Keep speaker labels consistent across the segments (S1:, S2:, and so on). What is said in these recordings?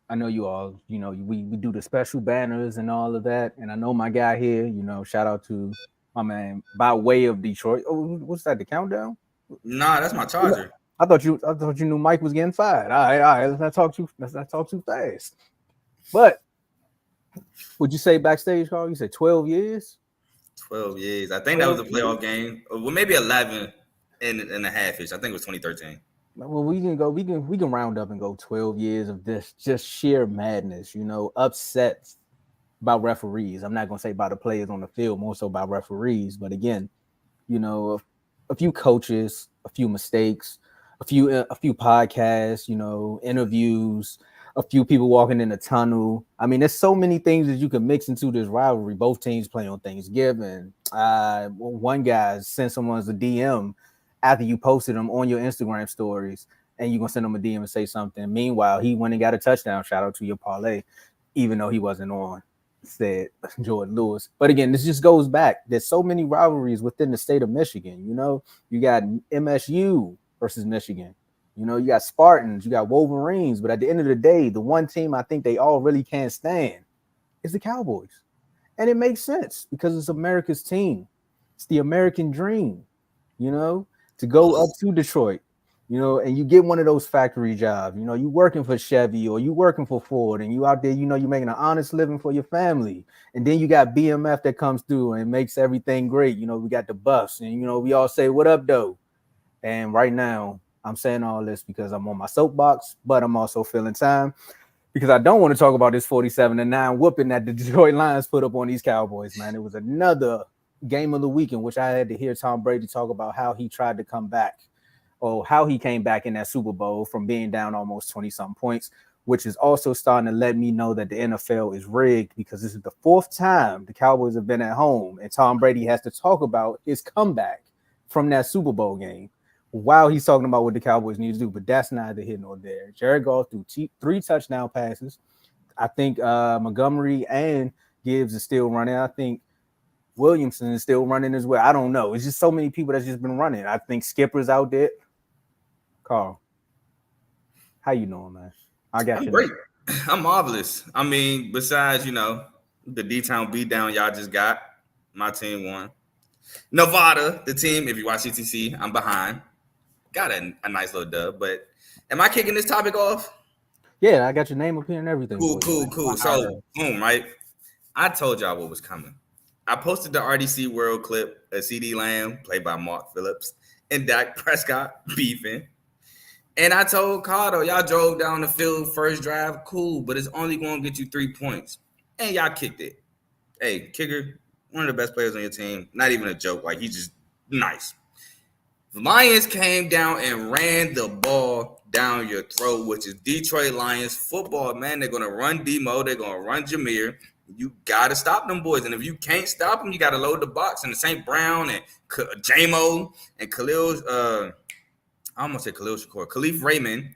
S1: I know you all, we do the special banners and all of that. And I know my guy here, shout out to my man by way of Detroit. Oh, what's that? The countdown?
S2: Nah, that's my charger.
S1: I thought you knew Mike was getting fired. All right. Let's not talk too fast. But would you say backstage, Carl? You said 12 years?
S2: 12 years. I think that was
S1: 12
S2: a
S1: years?
S2: playoff game. Well, maybe 11 and a half ish. I think it was 2013.
S1: Well, we can round up and go 12 years of this just sheer madness, upsets by referees. I'm not gonna say by the players on the field, more so by referees. But again, a few coaches, a few mistakes, a few podcasts, interviews, a few people walking in the tunnel. I mean, there's so many things that you can mix into this rivalry. Both teams play on Thanksgiving. One guy sent someone's a DM after you posted them on your Instagram stories, and you're gonna send them a DM and say something. Meanwhile, he went and got a touchdown. Shout out to your parlay, even though he wasn't on, said Jordan Lewis. But again, this just goes back. There's so many rivalries within the state of Michigan. You got MSU versus Michigan. You got Spartans, you got Wolverines. But at the end of the day, the one team I think they all really can't stand is the Cowboys. And it makes sense because it's America's team. It's the American dream, you know, to go up to Detroit, and you get one of those factory jobs. You working for Chevy or you working for Ford, and you out there, you're making an honest living for your family. And then you got BMF that comes through and makes everything great. We got the buffs, and we all say, "What up, though?" And right now, I'm saying all this because I'm on my soapbox, but I'm also feeling time because I don't want to talk about this 47-9 whooping that the Detroit Lions put up on these Cowboys, man. It was another game of the week in which I had to hear Tom Brady talk about how he tried to come back or how he came back in that Super Bowl from being down almost 20 something points, which is also starting to let me know that the NFL is rigged because this is the fourth time the Cowboys have been at home and Tom Brady has to talk about his comeback from that Super Bowl game while he's talking about what the Cowboys need to do. But that's neither here nor there. Jared Goff threw three touchdown passes. I think Montgomery and Gibbs is still running. I think Williamson is still running as well. I don't know. It's just so many people that's just been running. I think Skipper's out there. Carl, how you doing, man? I got
S2: I'm
S1: your
S2: great.
S1: number.
S2: I'm marvelous. I mean, besides, the D-Town beatdown y'all just got, my team won. Nevada, the team, if you watch CTC, I'm behind. Got a nice little dub, but am I kicking this topic off?
S1: Yeah, I got your name up here and everything
S2: Cool,
S1: for you,
S2: cool,
S1: man.
S2: cool. So, boom, right? I told y'all what was coming. I posted the RDC World clip of CD Lamb, played by Mark Phillips, and Dak Prescott beefing. And I told Cardo, y'all drove down the field first drive, cool, but it's only going to get you 3 points. And y'all kicked it. Hey, kicker, one of the best players on your team. Not even a joke. Like, he's just nice. The Lions came down and ran the ball down your throat, which is Detroit Lions football, man. They're going to run Demo. They're going to run Jameer. You got to stop them boys. And if you can't stop them, you got to load the box. And the St. Brown and J-Mo and I almost said Khalil Shakur, Khalif Raymond,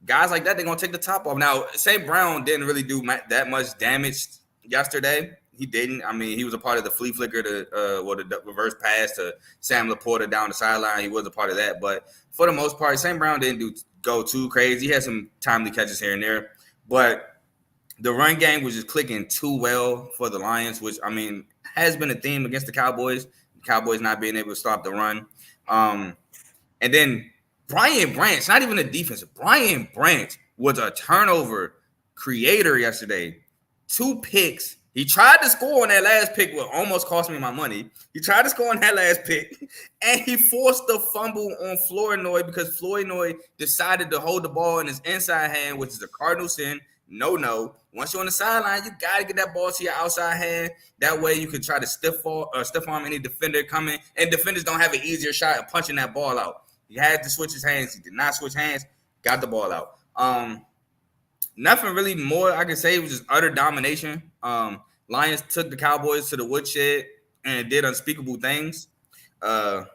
S2: guys like that, they're going to take the top off. Now, St. Brown didn't really do that much damage yesterday. He didn't. I mean, he was a part of the flea flicker the reverse pass to Sam Laporta down the sideline. He was a part of that. But for the most part, St. Brown didn't go too crazy. He had some timely catches here and there. But the run game was just clicking too well for the Lions, which, I mean, has been a theme against the Cowboys. The Cowboys not being able to stop the run. And then Brian Branch, not even a defense, Brian Branch was a turnover creator yesterday. 2 picks. He tried to score on that last pick, what almost cost me my money. He tried to score on that last pick, and he forced the fumble on Flournoy because Flournoy decided to hold the ball in his inside hand, which is a cardinal sin. No. Once you're on the sideline, you got to get that ball to your outside hand. That way you can try to stiff arm any defender coming, and defenders don't have an easier shot at punching that ball out. He had to switch his hands. He did not switch hands. Got the ball out. Nothing really more I can say. It was just utter domination. Lions took the Cowboys to the woodshed and did unspeakable things. And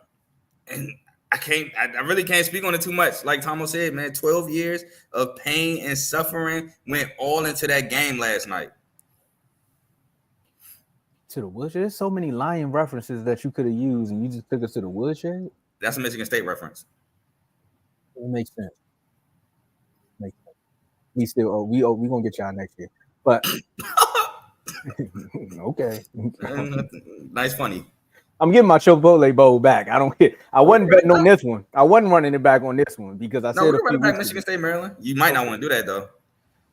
S2: I really can't speak on it too much. Like Tomo said, man, 12 years of pain and suffering went all into that game last night.
S1: To the woodshed. There's so many Lion references that you could have used, and you just took us to the woodshed.
S2: That's a Michigan State reference.
S1: It makes sense. Makes sense. we gonna get y'all next year. But okay.
S2: Nice, funny.
S1: I'm getting my Chipotle bowl back. I don't get. I wasn't betting on this one. I wasn't running it back on this one because I
S2: No,
S1: said
S2: we
S1: a
S2: can run
S1: few
S2: it back
S1: weeks
S2: Michigan
S1: ago.
S2: State, Maryland. You might not
S1: Okay.
S2: want to do that though.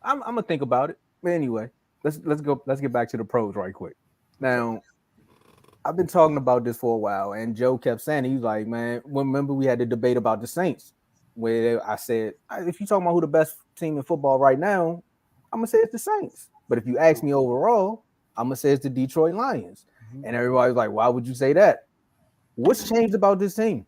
S1: I'm gonna think about it. But anyway, let's go. Let's get back to the pros right quick. Now, I've been talking about this for a while, and Joe kept saying he was like, "Man, remember we had the debate about the Saints, where I said if you talking about who the best team in football right now, I'm gonna say it's the Saints. But if you ask me overall, I'm gonna say it's the Detroit Lions." And everybody was like, "Why would you say that? What's changed about this team?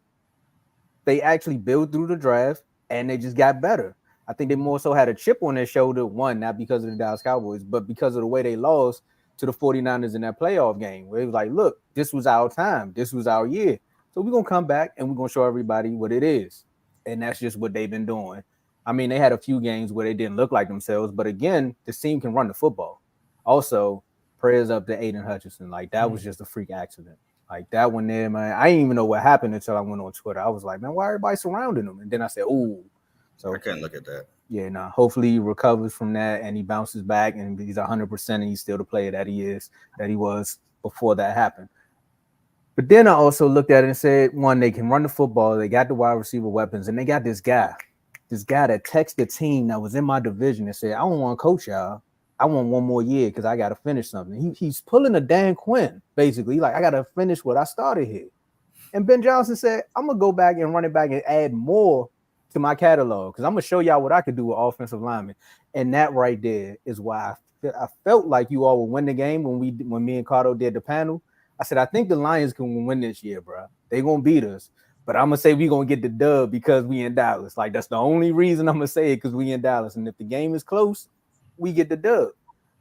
S1: They actually built through the draft and they just got better. I think they more so had a chip on their shoulder, one, not because of the Dallas Cowboys, but because of the way they lost to the 49ers in that playoff game, where it was like, look, this was our time. This was our year. So we're going to come back and we're going to show everybody what it is. And that's just what they've been doing. I mean, they had a few games where they didn't look like themselves, but again, this team can run the football. Also, prayers up to Aiden Hutchinson. Like, that was just a freak accident. Like that one there, man. I didn't even know what happened until I went on Twitter. I was like, man, why everybody surrounding him? And then I said, ooh.
S2: I
S1: So
S2: couldn't look at that.
S1: yeah, nah. Hopefully he recovers from that and he bounces back and he's 100% and he's still the player that he was before that happened. But then I also looked at it and said, one, they can run the football, they got the wide receiver weapons, and they got this guy that texted the team that was in my division and said, I don't want to coach y'all. I want one more year because I got to finish something. He's pulling a Dan Quinn, basically. Like, I got to finish what I started here. And Ben Johnson said, I'm going to go back and run it back and add more to my catalog because I'm going to show y'all what I could do with offensive linemen. And that right there is why I felt like you all will win the game when me and Cardo did the panel. I said, I think the Lions can win this year, bro. They're going to beat us. But I'm going to say we're going to get the dub because we in Dallas. Like, that's the only reason I'm going to say it because we in Dallas. And if the game is close, we get the dub.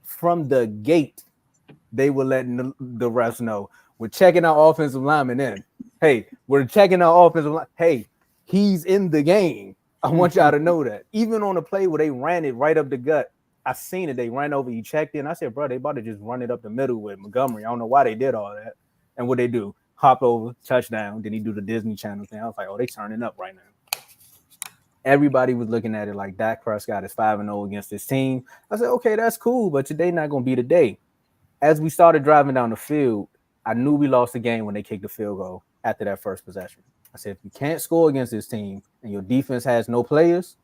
S1: From the gate, they were letting the refs know, we're checking our offensive lineman in. Hey, we're checking our offensive line. Hey, he's in the game. I want y'all to know that. Even on a play where they ran it right up the gut, I seen it. They ran over, he checked in. I said, bro, they about to just run it up the middle with Montgomery. I don't know why they did all that. And what they do, hop over, touchdown. Then he do the Disney Channel thing. I was like, oh, they turning up right now. Everybody was looking at it like Dak Prescott is 5-0 against this team. I said, okay, that's cool, but today not going to be the day. As we started driving down the field, I knew we lost the game when they kicked the field goal after that first possession. I said, if you can't score against this team and your defense has no players,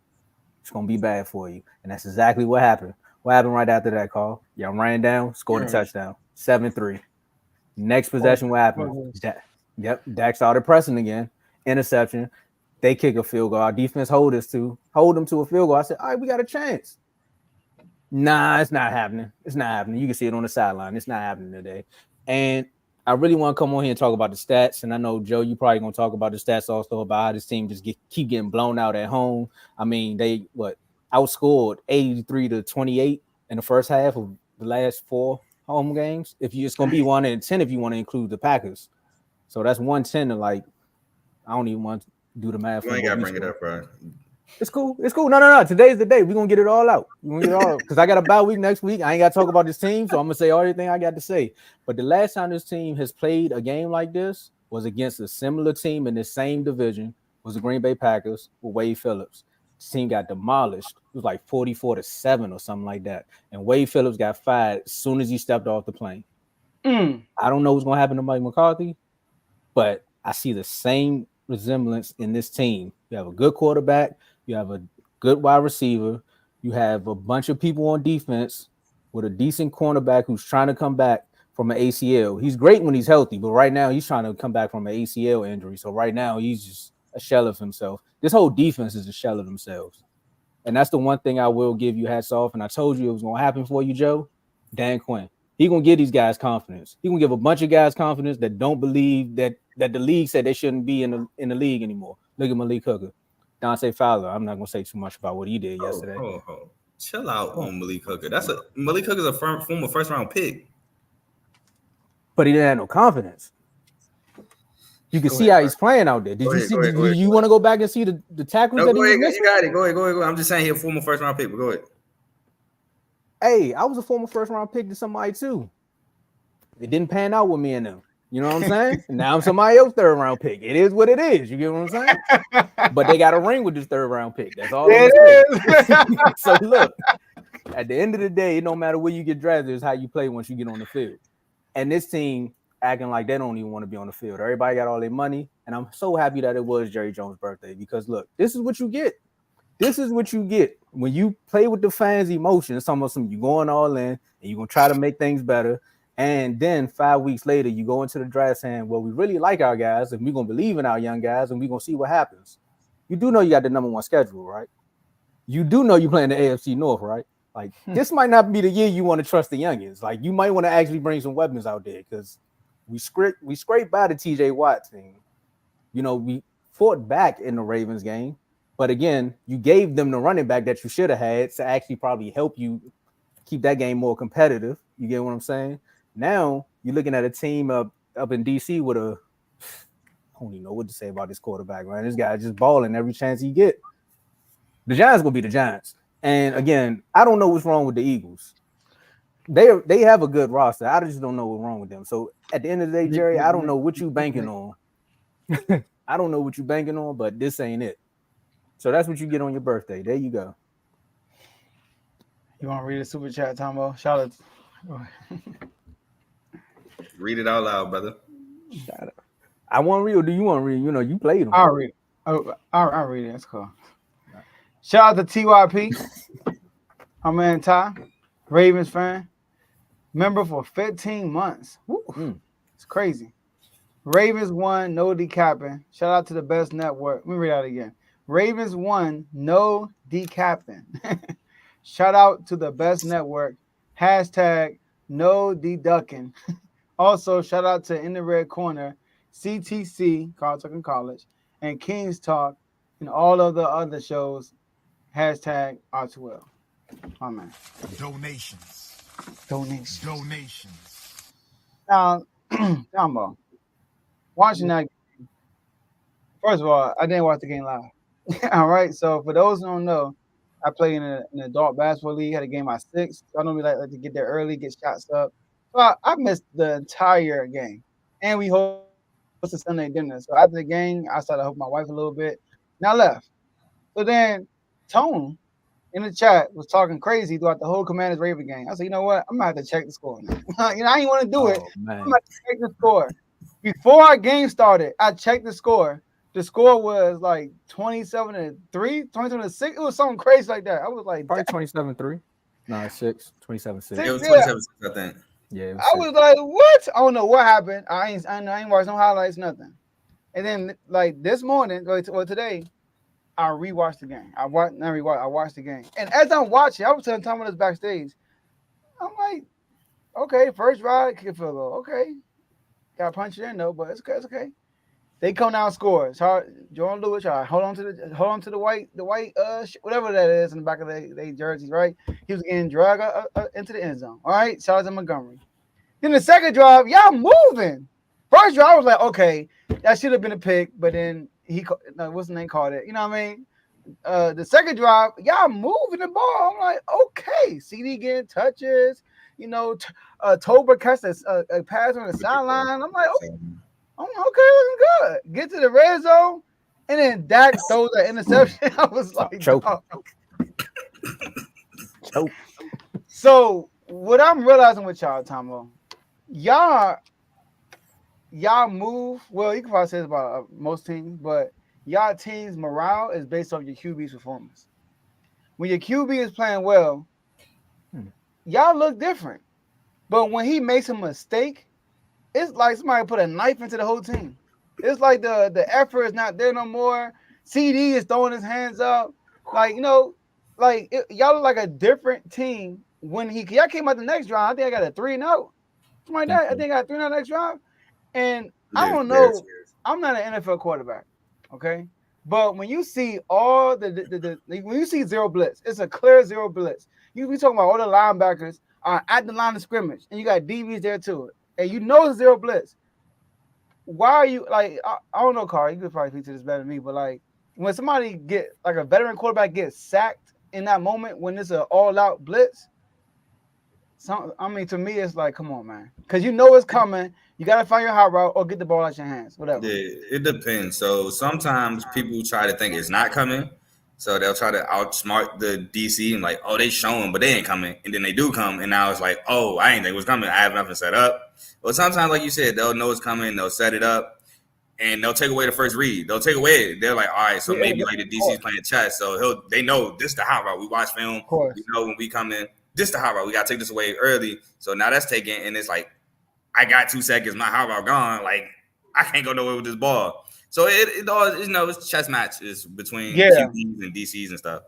S1: it's going to be bad for you. And that's exactly what happened. What happened right after that call? Y'all ran down, scored a touchdown, 7-3. Next possession, what happened? Dak started pressing again, interception. They kick a field goal. Our defense hold them to a field goal. I said, all right, we got a chance. Nah, it's not happening. It's not happening. You can see it on the sideline. It's not happening today. And I really want to come on here and talk about the stats. And I know, Joe, you probably going to talk about the stats also about how this team just keep getting blown out at home. I mean, they outscored 83-28 in the first half of the last 4 home games. It's going to be 1-10 if you want to include the Packers. So that's 110 to like, I don't even want to do the math.
S2: You ain't got to bring it up, bro.
S1: It's cool. It's cool. No. Today's the day. We're going to get it all out. We're going to get it all out. Because I got a bye week next week. I ain't got to talk about this team, so I'm going to say everything I got to say. But the last time this team has played a game like this was against a similar team in the same division, was the Green Bay Packers with Wade Phillips. This team got demolished. It was like 44-7 or something like that. And Wade Phillips got fired as soon as he stepped off the plane. I don't know what's going to happen to Mike McCarthy, but I see the same resemblance in this team. You have a good quarterback. You have a good wide receiver. You have a bunch of people on defense with a decent cornerback who's trying to come back from an ACL. He's great when he's healthy, but right now he's trying to come back from an ACL injury. So right now he's just a shell of himself. This whole defense is a shell of themselves. And that's the one thing I will give you hats off. And I told you it was going to happen for you, Joe. Dan Quinn. He's going to give these guys confidence. He's going to give a bunch of guys confidence that don't believe that the league said they shouldn't be in the league anymore. Look at Malik Hooker. Dante Fowler. I'm not going to say too much about what he did yesterday.
S2: Chill out on Malik Hooker. Malik Hooker's a former first-round pick.
S1: But he didn't have no confidence. You can see how he's playing out there. Did you want to go back and see the tackles that he was missing?
S2: You got it. Go ahead. I'm just saying he's a former first-round pick, but go ahead.
S1: Hey, I was a former first-round pick to somebody too. It didn't pan out with me and them. You know what I'm saying? Now I'm somebody else third round pick. It is what it is. You get what I'm saying? But they got a ring with this third round pick. That's all I'm
S3: It
S1: gonna say.
S3: is.
S1: So look, at the end of the day, it don't matter where you get drafted, it's how you play once you get on the field. And this team acting like they don't even want to be on the field. Everybody got all their money, and I'm so happy that it was Jerry Jones' birthday because look, this is what you get. This is what you get when you play with the fans' emotion. It's almost something you going all in, and you're gonna try to make things better. And then 5 weeks later, you go into the draft saying, "Well, we really like our guys, and we're gonna believe in our young guys, and we're gonna see what happens." You do know you got the number one schedule, right? You do know you're playing the AFC North, right? Like this might not be the year you want to trust the youngins. Like you might want to actually bring some weapons out there because we scraped by the TJ Watt thing. You know, we fought back in the Ravens game, but again, you gave them the running back that you should have had to actually probably help you keep that game more competitive. You get what I'm saying? Now you're looking at a team up in DC with a I don't even know what to say about this quarterback, man. This guy just balling every chance he get. The Giants gonna be the Giants. And again, I don't know what's wrong with the Eagles. They have a good roster. I just don't know what's wrong with them. So at the end of the day, Jerry, I don't know what you banking on. I don't know what you banking on, but this ain't it. So that's what you get on your birthday. There you go.
S3: You want to read a super chat, Tomo? Shout out.
S2: Read it out loud, brother.
S1: I want real. Do you want real? You know, you played them.
S3: I'll read it. Oh, I'll read it. That's cool. Shout out to TYP. My man Ty, Ravens fan. Member for 15 months. It's crazy. Ravens won, no decapping. Shout out to the best network. Let me read that again. Ravens won, no decapping. Shout out to the best network. Hashtag no deducking. Also, shout out to In the Red Corner, CTC, Carl Tucker College, and King's Talk, and all of the other shows. Hashtag R2L. My man.
S4: Donations.
S3: Now, Combo. Watching that game. First of all, I didn't watch the game live. All right. So for those who don't know, I play in an adult basketball league. Had a game at 6. I normally like to get there early, get shots up. So I missed the entire game. And we hosted Sunday dinner. So after the game, I started to help my wife a little bit. And I left. So then Tone in the chat was talking crazy throughout the whole Commanders Raven game. I said, you know what? I'm gonna have to check the score now. I didn't want to do it.
S1: Man.
S3: I'm gonna have to check the score. Before our game started, I checked the score. The score was like 27-3, 27-6. It was something crazy like that. I was like,
S1: Probably 27-3. No, 6, 27-6.
S2: It was 27-6, I think.
S1: Yeah.
S3: I was like, what? I don't know what happened. I ain't watched no highlights, nothing. And then like this morning, or today, I rewatched the game. I watched the game. And as I'm watching, I was telling Tom this backstage. I'm like, okay, first ride, kick field goal. Okay. Got punched in though, but it's okay. They come down scores. Jordan Lewis, hold on to the white, whatever that is in the back of their jerseys, right? He was getting dragged into the end zone. All right, shout out to Montgomery. Then the second drive, y'all moving. First drive, I was like, okay, that should have been a pick, but then what's the name called it? You know what I mean? The second drive, y'all moving the ball. I'm like, okay, CD getting touches. You know, Tober catch a pass on the sideline. I'm like, okay, looking good. Get to the red zone, and then Dak throws an interception. I was like,
S1: choking. Choke.
S3: So what I'm realizing with y'all, Tomo, y'all move well. You can probably say this about most teams, but y'all team's morale is based off your QB's performance. When your QB is playing well, y'all look different. But when he makes a mistake, it's like somebody put a knife into the whole team. It's like the effort is not there no more. CD is throwing his hands up. Like, you know, like y'all look like a different team when y'all came out the next drive. I think I got a 3-0. Something like that. I think I got 3-0 next drive. And I don't know. I'm not an NFL quarterback. Okay. But when you see all when you see zero blitz, it's a clear zero blitz. You be talking about all the linebackers are at the line of scrimmage, and you got DBs there too. And you know it's zero blitz. Why are you like? I don't know, Carl. You could probably speak to this better than me, but like when somebody get like a veteran quarterback gets sacked in that moment when it's an all-out blitz, to me it's like, come on, man, because you know it's coming. You gotta find your hot route or get the ball out your hands, whatever.
S2: Yeah, it depends. So sometimes people try to think it's not coming. So they'll try to outsmart the DC and like, oh, they showing, but they ain't coming. And then they do come, and now it's like, oh, I ain't think it was coming. I have nothing set up. But sometimes, like you said, they'll know it's coming. They'll set it up, and they'll take away the first read. They'll take away. They're like, all right, so maybe like the DC's playing chess, so they know this the hot route. We watch film.
S3: Of course.
S2: We know when we come in, this the hot route. We gotta take this away early. So now that's taken, and it's like, I got 2 seconds. My hot route gone. Like I can't go nowhere with this ball. So it all, it's chess matches between QBs and DCs and stuff.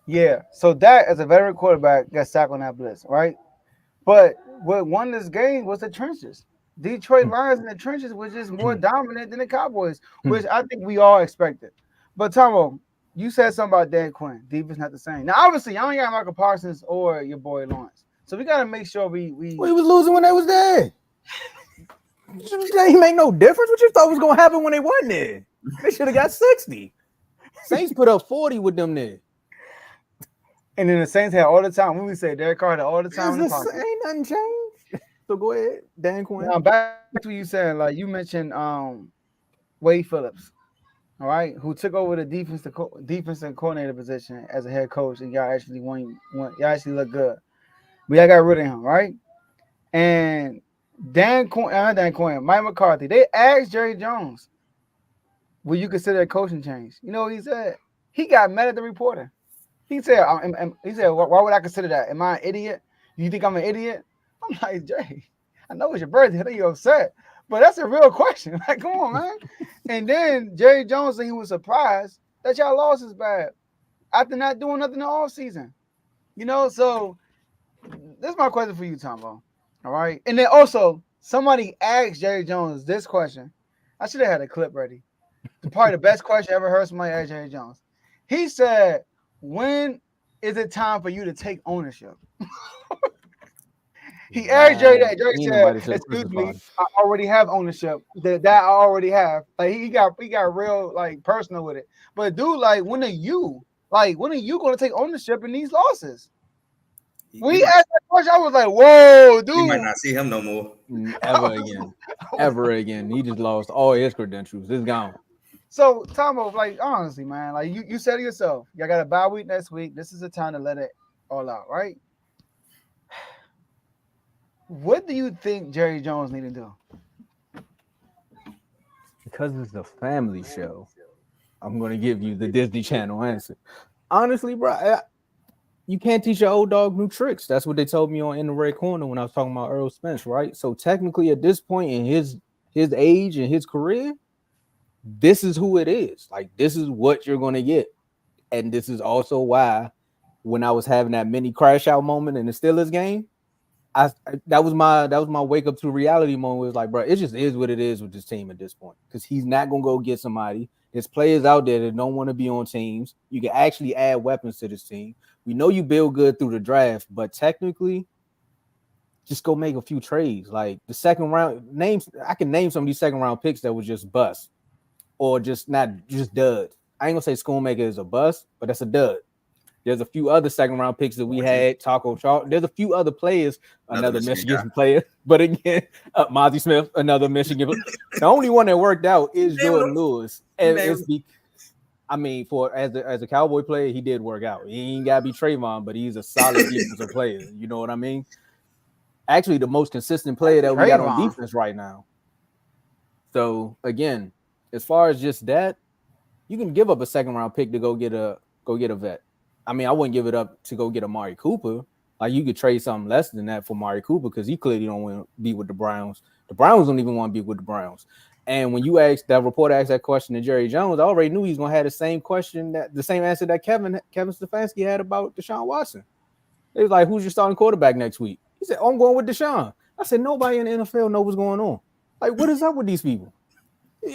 S3: Yeah. So that as a veteran quarterback got sacked on that blitz, right? But what won this game was the trenches. Detroit Lions in the trenches was just more dominant than the Cowboys, which I think we all expected. But Tomo, you said something about Dan Quinn. Defense not the same. Now, obviously, y'all ain't got Michael Parsons or your boy Lawrence. So we got to make sure we
S1: Well, he was losing when they was there. He make no difference. What you thought was gonna happen when they wasn't there? They should have got 60. Saints put up 40 with them there.
S3: And then the Saints had all the time. When we say Derek Carr had all the time.
S1: Ain't nothing changed. So go ahead, Dan Quinn.
S3: Now back to what you said. Like you mentioned, Wade Phillips, all right, who took over the defensive coordinator position as a head coach, and y'all actually won. Y'all actually look good. But y'all got rid of him, right? And Mike McCarthy. They asked Jerry Jones, "Will you consider a coaching change?" You know what he said? He got mad at the reporter. He said, "Why would I consider that? Am I an idiot? You think I'm an idiot?" I'm like, Jay, I know it's your birthday. I think you're upset, but that's a real question. Like, come on, man. And then Jerry Jones said he was surprised that y'all lost his bad after not doing nothing all season. You know, so this is my question for you, Tombo. All right. And then also, somebody asked Jerry Jones this question. I should have had a clip ready. Probably the best question I ever heard somebody ask Jerry Jones. He said, "When is it time for you to take ownership?" He asked Jerry that. Jerry said, "Excuse me, I already have ownership. That I already have." Like he got real like personal with it. But dude, like when are you gonna take ownership in these losses? We asked that question. I was like, "Whoa, dude!"
S2: You might not see him no more
S1: ever again. He just lost all his credentials. It's gone.
S3: So, Tomo, like honestly, man, like you said it yourself, y'all got a bye week next week. This is the time to let it all out, right? What do you think Jerry Jones need to do?
S1: Because it's a family show, I'm going to give you the Disney Channel answer. Honestly, bro, you can't teach your old dog new tricks. That's what they told me on In the Red Corner when I was talking about Earl Spence, right? So technically, at this point in his age and his career, this is who it is. Like, this is what you're going to get. And this is also why when I was having that mini crash out moment in the Steelers game, that was my wake up to reality moment. It was like, bro, it just is what it is with this team at this point. Because he's not gonna go get somebody. There's players out there that don't want to be on teams. You can actually add weapons to this team. We know you build good through the draft, but technically, just go make a few trades. Like the second round names, I can name some of these second round picks that was just bust or just not just dud. I ain't gonna say Schoonmaker is a bust, but that's a dud. There's a few other second round picks that we had. Taco Chalk. There's a few other players. Another Michigan player, but again, Mozzie Smith, another Michigan. The only one that worked out is Jordan Lewis. And I mean, as a Cowboy player, he did work out. He ain't gotta be Trayvon, but he's a solid defensive player. You know what I mean? Actually, the most consistent player that we got on defense right now. So again, as far as just that, you can give up a second round pick to go get a vet. I mean, I wouldn't give it up to go get Amari Cooper. Like, you could trade something less than that for Amari Cooper because he clearly don't want to be with the Browns. The Browns don't even want to be with the Browns. And when you asked that reporter asked that question to Jerry Jones, I already knew he's gonna have the same answer that Kevin Stefanski had about Deshaun Watson. They was like, "Who's your starting quarterback next week?" He said, "Oh, I'm going with Deshaun." I said, "Nobody in the NFL knows what's going on. Like, what is up with these people?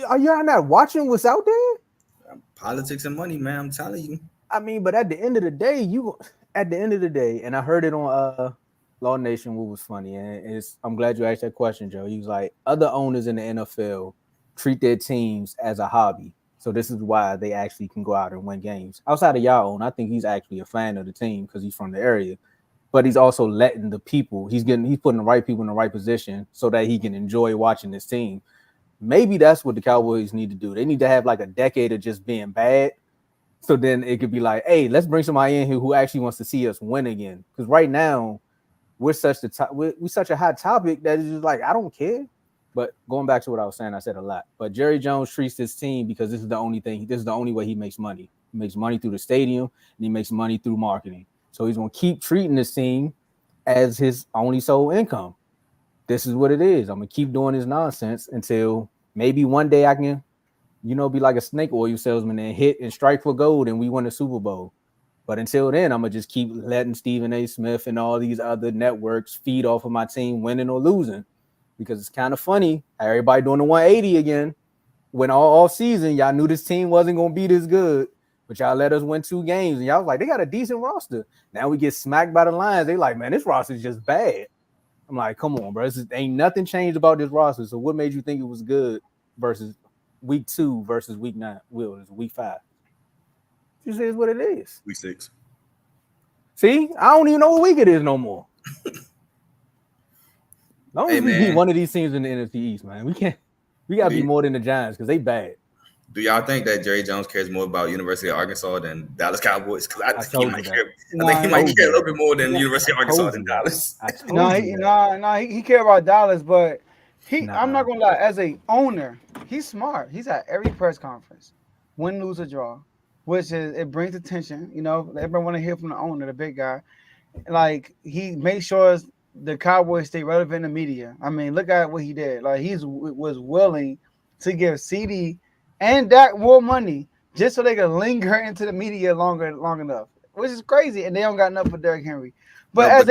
S1: Are y'all not watching what's out there?
S2: Politics and money, man. I'm telling you."
S1: I mean, but at the end of the day, and I heard it on Law Nation, what was funny, and I'm glad you asked that question, Joe. He was like, other owners in the NFL treat their teams as a hobby. So this is why they actually can go out and win games. Outside of y'all own, I think he's actually a fan of the team because he's from the area. but he's also letting the people. He's putting the right people in the right position so that he can enjoy watching this team. Maybe that's what the Cowboys need to do. They need to have like a decade of just being bad. So then it could be like, hey, let's bring somebody in here who actually wants to see us win again. Because right now, we're such a hot topic that it's just like, I don't care. But going back to what I was saying, I said a lot. But Jerry Jones treats this team because this is the only way he makes money. He makes money through the stadium and he makes money through marketing. So he's going to keep treating this team as his only sole income. This is what it is. I'm going to keep doing this nonsense until maybe one day I can, be like a snake oil salesman and hit and strike for gold and we win the Super Bowl. But until then, I'm going to just keep letting Stephen A. Smith and all these other networks feed off of my team winning or losing. Because it's kind of funny how everybody doing the 180 again. When all season, y'all knew this team wasn't going to be this good. But y'all let us win 2 games. And y'all was like, they got a decent roster. Now we get smacked by the Lions. They like, man, this roster is just bad. I'm like, come on, bro. Ain't nothing changed about this roster. So what made you think it was good versus week 2 versus week 9? Will, it's week 5. This is what it is.
S2: Week 6.
S1: See, I don't even know what week it is no more. Long as we beat one of these teams in the NFC East, man. We gotta be more than the Giants because they bad.
S2: Do y'all think that Jerry Jones cares more about University of Arkansas than Dallas Cowboys? Because I think he might care a little bit more than University of Arkansas than Dallas.
S3: He care about Dallas, but I'm not gonna lie, as a owner, he's smart. He's at every press conference, win, lose, or draw, which is it brings attention. Everybody want to hear from the owner, the big guy. Like he makes sure the Cowboys stay relevant in the media. I mean, look at what he did. Like he was willing to give CD and Dak more money just so they could linger into the media long enough, which is crazy. And they don't got enough for Derrick Henry. But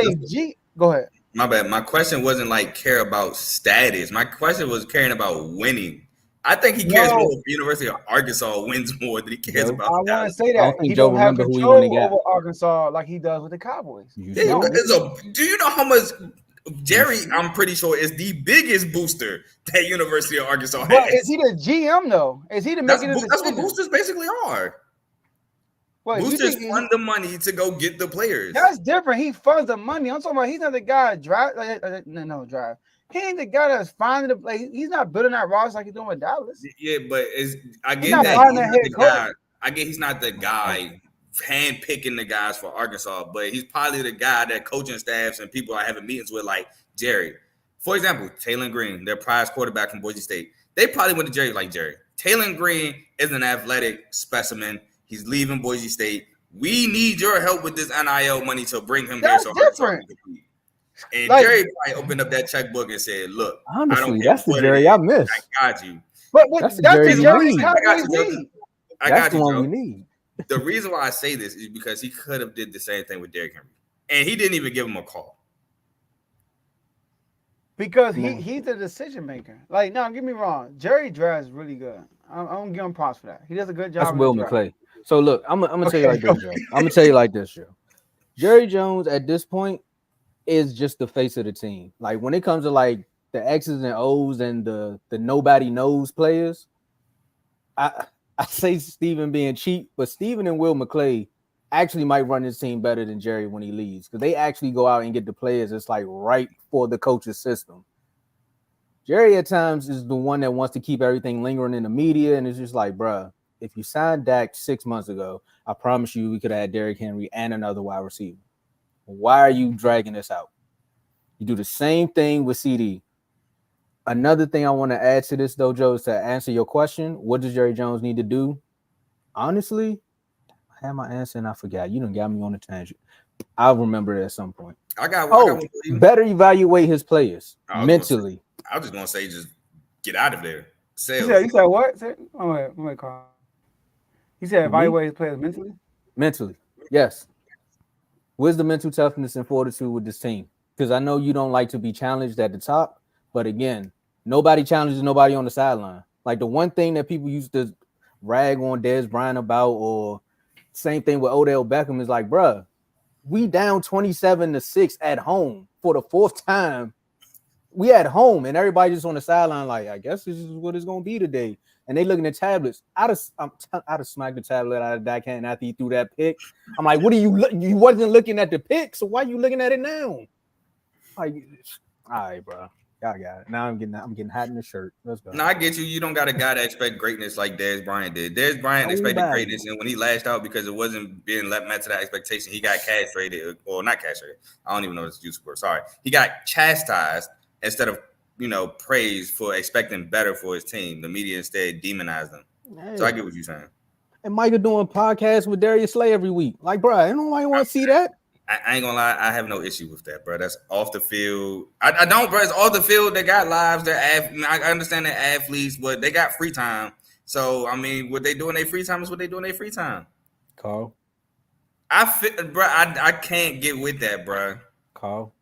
S3: go ahead.
S2: My bad. My question wasn't like care about status. My question was caring about winning. I think he cares more if University of Arkansas wins more than he cares about.
S3: I want to say that he don't have control over Arkansas like he does with the Cowboys.
S2: Do you know how much Jerry? I'm pretty sure is the biggest booster that University of Arkansas has.
S3: But is he the GM though? Is he the making the decision?
S2: That's what boosters basically are. Boosters fund the money to go get the players.
S3: That's different. He funds the money. I'm talking about he's not the guy drive. Drive. He ain't the guy that's finding the play. He's not building that roster like he's doing with Dallas.
S2: Yeah, but I get that. I get he's not the guy hand picking the guys for Arkansas, but he's probably the guy that coaching staffs and people are having meetings with, like Jerry. For example, Taylor Green, their prize quarterback from Boise State. They probably went to Jerry like, Jerry, Taylor Green is an athletic specimen. He's leaving Boise State. We need your help with this NIL money to bring him there. So different. And Jerry probably opened up that checkbook and said, "Look,
S1: honestly, that's the Jerry I miss.
S2: I got you.
S3: But that's the Jerry we need.
S2: I got you, Joe. We need. The reason why I say this is because he could have did the same thing with Derrick Henry, and he didn't even give him a call.
S3: Because he's the decision maker. Like, no, get me wrong. Jerry drafts really good. I'm gonna give him props for that. He does a good job.
S1: That's Will McClay. So look, I'm gonna tell you like this, Joe. I'm gonna tell you like this, Joe. Jerry Jones at this point is just the face of the team. Like when it comes to like the X's and O's and the nobody knows players, I say Steven being cheap, but Steven and Will McClay actually might run his team better than Jerry when he leaves because they actually go out and get the players. It's like right for the coach's system. Jerry at times is the one that wants to keep everything lingering in the media, and it's just like, bruh, if you signed Dak 6 months ago, I promise you we could have had Derrick Henry and another wide receiver. Why are you dragging this out? You do the same thing with CD. Another thing I want to add to this, though, Joe, is to answer your question. What does Jerry Jones need to do? Honestly, I had my answer and I forgot. You done got me on a tangent. I'll remember it at some point. Better evaluate his players mentally.
S2: I was just going to say just get out of there.
S3: You said what? Wait, Carl. You said evaluate his players mentally?
S1: Mentally, yes. Where's the mental toughness and fortitude with this team? Because I know you don't like to be challenged at the top, but again, nobody challenges nobody on the sideline. Like the one thing that people used to rag on Dez Bryant about, or same thing with Odell Beckham, is like, bruh, we down 27-6 at home for the 4th time we at home and everybody just on the sideline, like, I guess this is what it's gonna be today. And they looking at tablets. I'd have smacked the tablet out of that can after he threw that pick. I'm like, what are you? You wasn't looking at the pick, so why are you looking at it now? Like, all right, bro. Y'all got it. Now I'm getting hot in the shirt. Let's go.
S2: No, I get you. You don't got a guy that expect greatness like Dez Bryant did. Dez Bryant expected greatness, and when he lashed out because it wasn't being met to that expectation, he got castrated, or not castrated. I don't even know this use word. Sorry, he got chastised instead of praised for expecting better for his team. The media instead demonized him. Hey. So I get what you're saying.
S1: And Micah doing podcasts with Darius Slay every week. Like, bro, I don't want to see that.
S2: I ain't gonna lie, I have no issue with that, bro. That's off the field. I don't, bro. It's off the field. They got lives. I understand they're athletes, but they got free time. So I mean, what they do in their free time is what they do in their free time.
S1: Carl,
S2: I can't get with that, bro.
S1: Carl,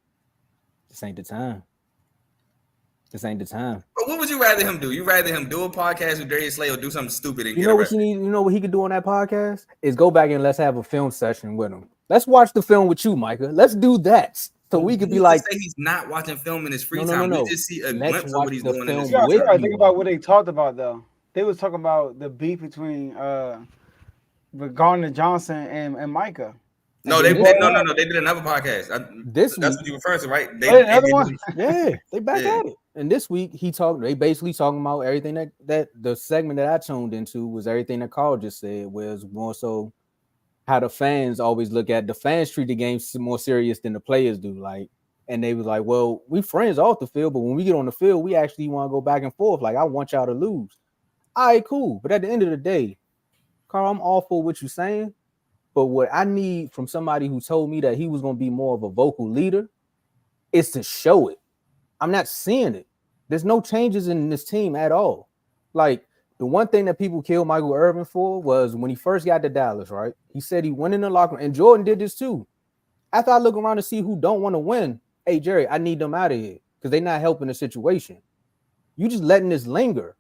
S1: this ain't the time. This ain't the time.
S2: But what would you rather him do? You rather him do a podcast with Darius Slay or do something stupid and
S1: you know what you need? You know what he could do on that podcast is go back and let's have a film session with him. Let's watch the film with you, Micah. Let's do that. So we could be like,
S2: say he's not watching film in his free time.
S1: No.
S2: We just see a glimpse of what he's doing in his
S3: free time. I think about what they talked about though. They was talking about the beef between Gardner Johnson and Micah.
S2: No, they did another podcast. That's what you refer to, right?
S3: They another one.
S1: Yeah, they back at it. And this week they basically talking about everything that the segment that I tuned into was everything that Carl just said, was more so how the fans always look at the fans treat the game more serious than the players do. Like, and they was like, well, we friends off the field, but when we get on the field, we actually want to go back and forth. Like, I want y'all to lose. All right, cool. But at the end of the day, Carl, I'm all for what you're saying. But what I need from somebody who told me that he was going to be more of a vocal leader is to show it. I'm not seeing it. There's no changes in this team at all. Like, the one thing that people killed Michael Irvin for was when he first got to Dallas, right? He said he went in the locker room, and Jordan did this too. After I look around to see who don't want to win, hey, Jerry, I need them out of here because they're not helping the situation. You just letting this linger.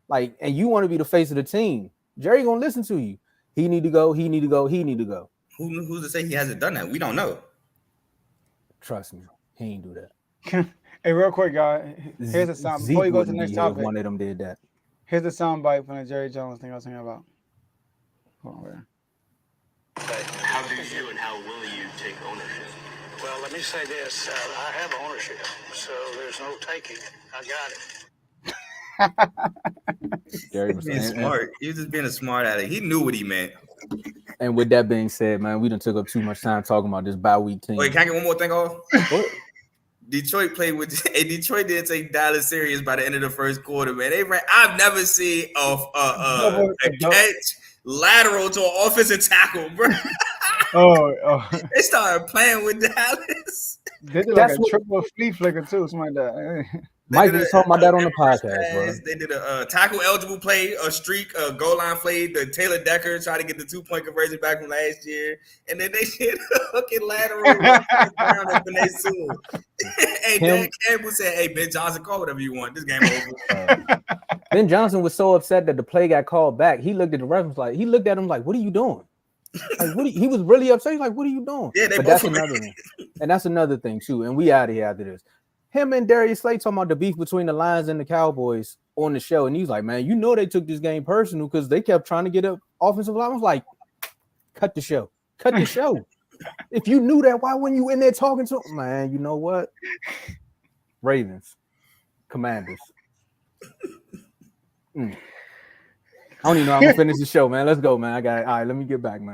S1: Like, and you want to be the face of the team. Jerry going to listen to you. He need to go. He need to go. He need to go.
S2: Who's to say he hasn't done that? We don't know.
S1: Trust me, he ain't do that.
S3: Hey, real quick, guys. Here's a sound. Before you go to the next topic,
S1: one of them did that.
S3: Here's the sound bite from the Jerry Jones thing I was thinking about. Hold on, where?
S4: How do you and how will you take ownership?
S5: Well, let me say this. I have ownership, so there's no taking. I got it.
S1: Jerry was
S2: being smart. He was just being a smart aleck. He knew what he meant.
S1: And with that being said, man, we done took up too much time talking about this bye week team.
S2: Wait, can I get one more thing off? Detroit played with Detroit didn't take Dallas serious by the end of the first quarter, man. I've never seen a catch lateral to an offensive tackle, bro.
S3: Oh.
S2: They started playing with Dallas.
S3: They did like a triple flea flicker too, something like that.
S1: Mike was talking about that on the podcast, bro.
S2: They did a tackle eligible play, a streak, a goal line play. The Taylor Decker tried to get the 2-point conversion back from last year, and then they did a hooking lateral down up in their soul. Hey, Dan Campbell said, "Hey, Ben Johnson, call whatever you want. This game over."
S1: Ben Johnson was so upset that the play got called back. He looked at the reference like he looked at him like, "What are you doing?" Like, he was really upset. He's like, "What are you doing?"
S2: Yeah,
S1: but that's another thing, and that's another thing too. And we out of here after this. Him and Darius Slay talking about the beef between the Lions and the Cowboys on the show, and he's like, "Man, you know they took this game personal because they kept trying to get an offensive line." I was like, "Cut the show, cut the show." If you knew that, why weren't you in there talking to him? Man, you know what? Ravens, Commanders. I don't even know how I'm gonna finish the show, man. Let's go, man. All right, let me get back, man.